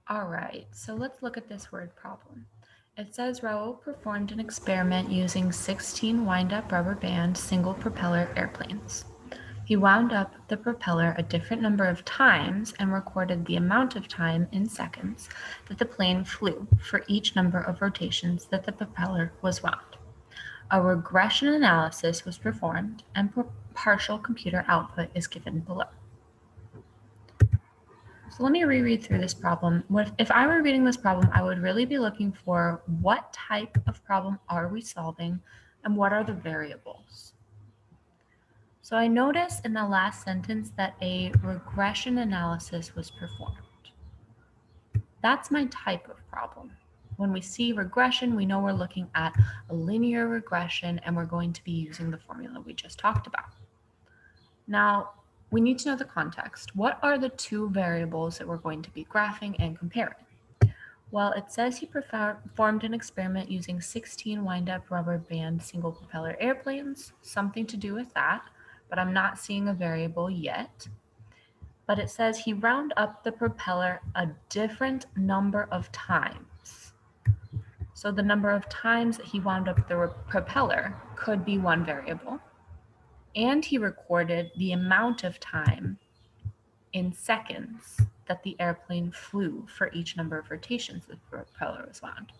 All right, so let's look at this word problem. It says Raoul performed an experiment using 16 wind-up rubber band single propeller airplanes. He wound up the propeller a different number of times and recorded the amount of time in seconds that the plane flew for each number of rotations that the propeller was wound. A regression analysis was performed and partial computer output is given below. So let me reread through this problem. If I were reading this problem, I would really be looking for what type of problem are we solving and what are the variables. So I notice in the last sentence that a regression analysis was performed. That's my type of problem. When we see regression, we know we're looking at a linear regression and we're going to be using the formula we just talked about. Now, we need to know the context. What are the two variables that we're going to be graphing and comparing? Well, it says he performed an experiment using 16 wind-up rubber band single propeller airplanes, something to do with that, but I'm not seeing a variable yet. But it says he wound up the propeller a different number of times. So the number of times that he wound up the propeller could be one variable. And he recorded the amount of time in seconds that the airplane flew for each number of rotations the propeller was wound.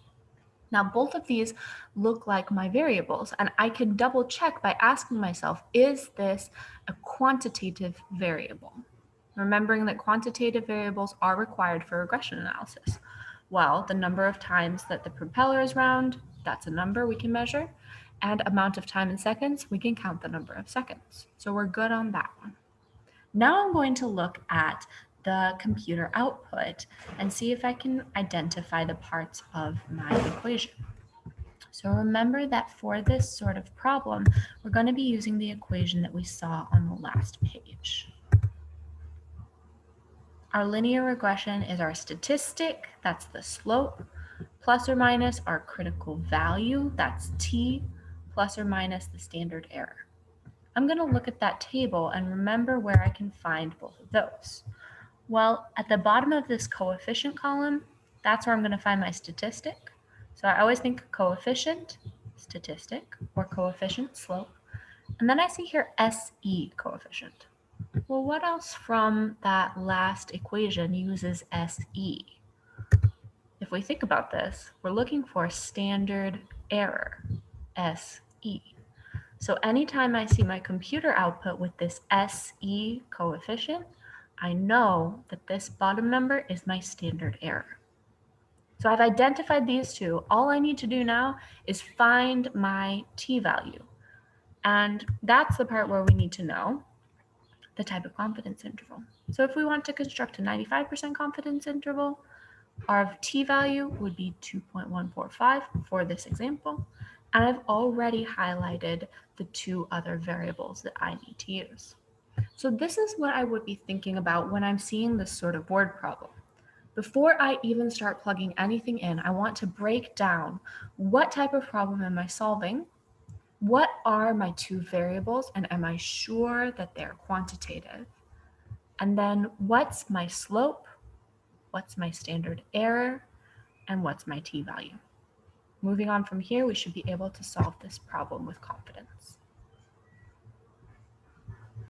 Now, both of these look like my variables, and I can double check by asking myself, is this a quantitative variable? Remembering that quantitative variables are required for regression analysis. Well, the number of times that the propeller is wound, that's a number we can measure, and amount of time in seconds, we can count the number of seconds. So we're good on that one. Now I'm going to look at the computer output and see if I can identify the parts of my equation. So remember that for this sort of problem, we're going to be using the equation that we saw on the last page. Our linear regression is our statistic, that's the slope, plus or minus our critical value, that's t, plus or minus the standard error. I'm going to look at that table and remember where I can find both of those. Well, at the bottom of this coefficient column, that's where I'm going to find my statistic. So I always think coefficient, statistic, or coefficient, slope. And then I see here SE, coefficient. Well, what else from that last equation uses SE? If we think about this, we're looking for standard error, SE. So anytime I see my computer output with this SE coefficient, I know that this bottom number is my standard error. So I've identified these two. All I need to do now is find my t-value. And that's the part where we need to know the type of confidence interval. So if we want to construct a 95% confidence interval, our t-value would be 2.145 for this example. And I've already highlighted the two other variables that I need to use. So this is what I would be thinking about when I'm seeing this sort of word problem. Before I even start plugging anything in, I want to break down what type of problem am I solving, what are my two variables, and am I sure that they're quantitative? And then what's my slope, what's my standard error, and what's my t-value? Moving on from here, we should be able to solve this problem with confidence.